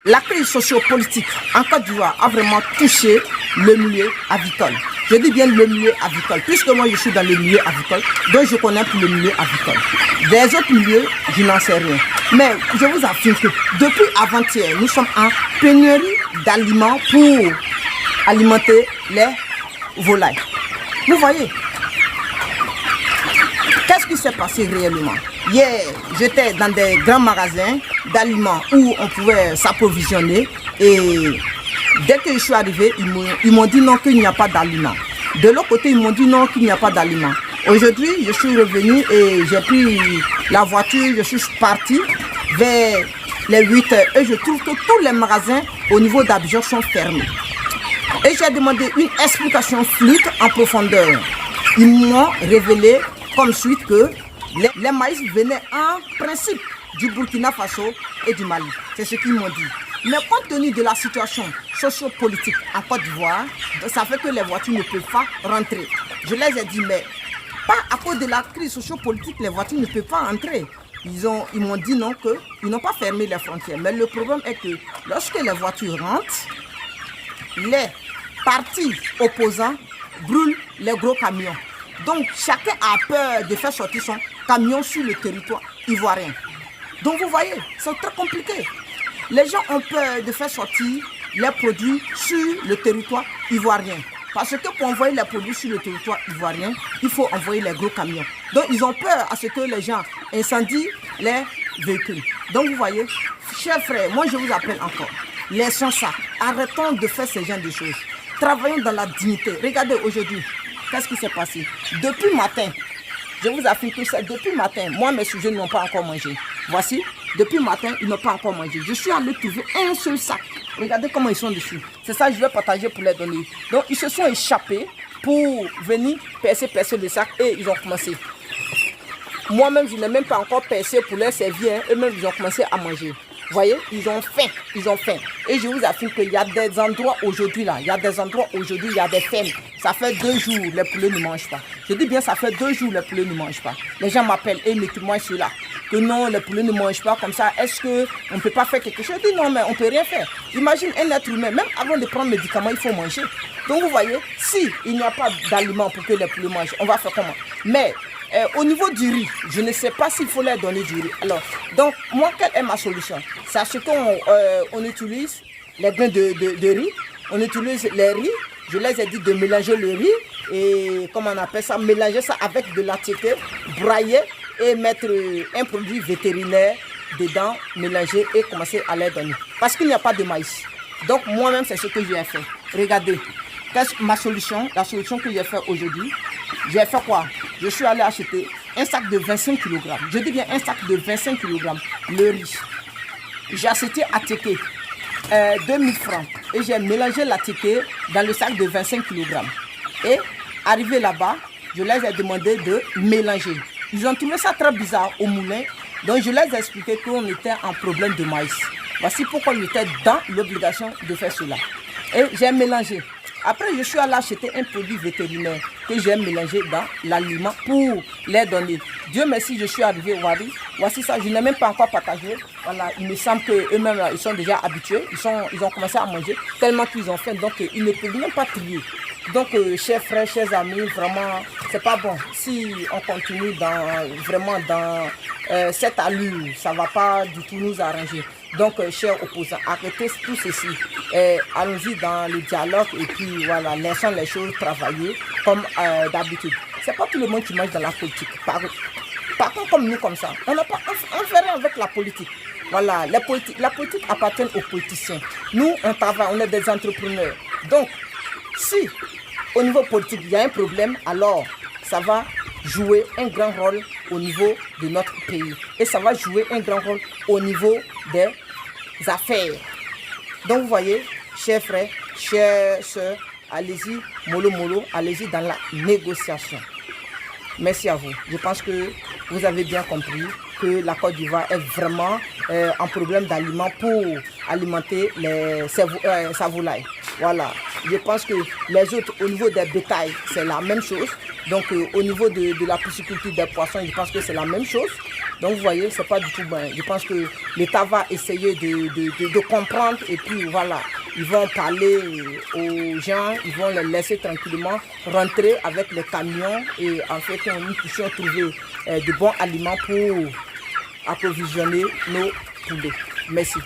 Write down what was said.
La crise sociopolitique en Côte d'Ivoire a vraiment touché le milieu avicole. Je dis bien le milieu avicole, puisque moi je suis dans le milieu avicole, donc je connais plus le milieu avicole. Des autres milieux, je n'en sais rien. Mais je vous affirme que depuis avant-hier, nous sommes en pénurie d'aliments pour alimenter les volailles. Vous voyez? Qu'est-ce qui s'est passé réellement? Hier, j'étais dans des grands magasins d'aliments où on pouvait s'approvisionner et dès que je suis arrivé, ils m'ont dit non, qu'il n'y a pas d'aliments. De l'autre côté, ils m'ont dit non, qu'il n'y a pas d'aliments. Aujourd'hui, je suis revenu et j'ai pris la voiture, je suis parti vers les 8 heures et je trouve que tous les magasins au niveau d'Abidjan sont fermés. Et j'ai demandé une explication fluide en profondeur. Ils m'ont révélé comme suite que les maïs venaient en principe du Burkina Faso et du Mali. C'est ce qu'ils m'ont dit. Mais compte tenu de la situation sociopolitique en Côte d'Ivoire, ça fait que les voitures ne peuvent pas rentrer. Je les ai dit, mais pas à cause de la crise sociopolitique, les voitures ne peuvent pas entrer. Ils m'ont dit non, qu'ils n'ont pas fermé les frontières. Mais le problème est que lorsque les voitures rentrent, les partis opposants brûlent les gros camions. Donc chacun a peur de faire sortir son camion sur le territoire ivoirien. Donc vous voyez, c'est très compliqué. Les gens ont peur de faire sortir les produits sur le territoire ivoirien. Parce que pour envoyer les produits sur le territoire ivoirien, il faut envoyer les gros camions. Donc ils ont peur à ce que les gens incendient les véhicules. Donc vous voyez, chers frères, moi je vous appelle encore. Laissons ça. Arrêtons de faire ce genre de choses. Travaillons dans la dignité. Regardez aujourd'hui, qu'est-ce qui s'est passé? Depuis matin, je vous affirme que c'est depuis matin, moi mes sujets n'ont pas encore mangé. Voici, depuis matin, ils n'ont pas encore mangé. Je suis allé trouver un seul sac. Regardez comment ils sont dessus. C'est ça que je vais partager pour les donner. Donc ils se sont échappés pour venir percer le sac et ils ont commencé. Moi-même, je n'ai même pas encore percé pour leur servir. Eux-mêmes, ils ont commencé à manger. Vous voyez, ils ont faim, ils ont faim. Et je vous affirme qu'il y a des endroits aujourd'hui là, il y a des fermes. Ça fait 2 jours, les poulets ne mangent pas. Je dis bien, ça fait 2 jours, les poulets ne mangent pas. Les gens m'appellent et me témoignent sur là. Que non, les poulets ne mangent pas comme ça. Est-ce qu'on ne peut pas faire quelque chose? Je dis non, mais on ne peut rien faire. Imagine un être humain, même avant de prendre médicaments, il faut manger. Donc vous voyez, si il n'y a pas d'aliments pour que les poulets mangent, on va faire comment? Mais au niveau du riz, je ne sais pas s'il faut leur donner du riz. Alors, donc, moi, quelle est ma solution? C'est ce qu'on utilise les grains de riz, on utilise les riz. Je les ai dit de mélanger le riz et, comment on appelle ça, mélanger ça avec de la tiéké, brailler et mettre un produit vétérinaire dedans, mélanger et commencer à les donner. Parce qu'il n'y a pas de maïs. Donc, moi-même, c'est ce que j'ai fait. Regardez, ma solution, la solution que j'ai fait aujourd'hui, j'ai fait quoi? Je suis allé acheter un sac de 25 kg. Je dis bien un sac de 25 kg, le riz. J'ai acheté à tiéké 2000 francs et j'ai mélangé la tiéké dans le sac de 25 kg. Et arrivé là-bas, je les ai demandé de mélanger. Ils ont trouvé ça très bizarre au moulin. Donc je les ai expliqué qu'on était en problème de maïs. Voici pourquoi j'étais dans l'obligation de faire cela. Et j'ai mélangé. Après, je suis allé acheter un produit vétérinaire que j'ai mélangé dans l'aliment pour les donner. Dieu merci, je suis arrivé au Wari. Voici ça, je n'ai même pas encore partagé. Voilà, il me semble qu'eux-mêmes, ils sont déjà habitués. Ils ont commencé à manger tellement qu'ils ont faim. Donc, ils ne peuvent même pas trier. Donc, chers frères, chers amis, vraiment, c'est pas bon. Si on continue vraiment dans cette allure, ça ne va pas du tout nous arranger. Donc, chers opposants, arrêtez tout ceci. Allons-y dans le dialogue et puis voilà, laissons les choses travailler comme d'habitude. Ce n'est pas tout le monde qui mange dans la politique. Par contre, comme nous, comme ça, on n'a pas on fait rien avec la politique. Voilà, la politique appartient aux politiciens. Nous, on travaille, on est des entrepreneurs. Donc, si au niveau politique, il y a un problème, alors ça va jouer un grand rôle au niveau de notre pays. Et ça va jouer un grand rôle au niveau des affaires. Donc vous voyez, chers frères, chères sœurs, allez-y, mollo, allez-y dans la négociation. Merci à vous. Je pense que vous avez bien compris que la Côte d'Ivoire est vraiment en problème d'aliments pour alimenter sa volaille. Voilà. Je pense que les autres, au niveau des bétails, c'est la même chose. Donc au niveau de la pisciculture des poissons, je pense que c'est la même chose. Donc vous voyez, c'est pas du tout bien. Je pense que l'État va essayer de comprendre et puis voilà, ils vont parler aux gens, ils vont les laisser tranquillement rentrer avec les camions et en fait nous puissions trouver de bons aliments pour approvisionner nos poulets. Merci.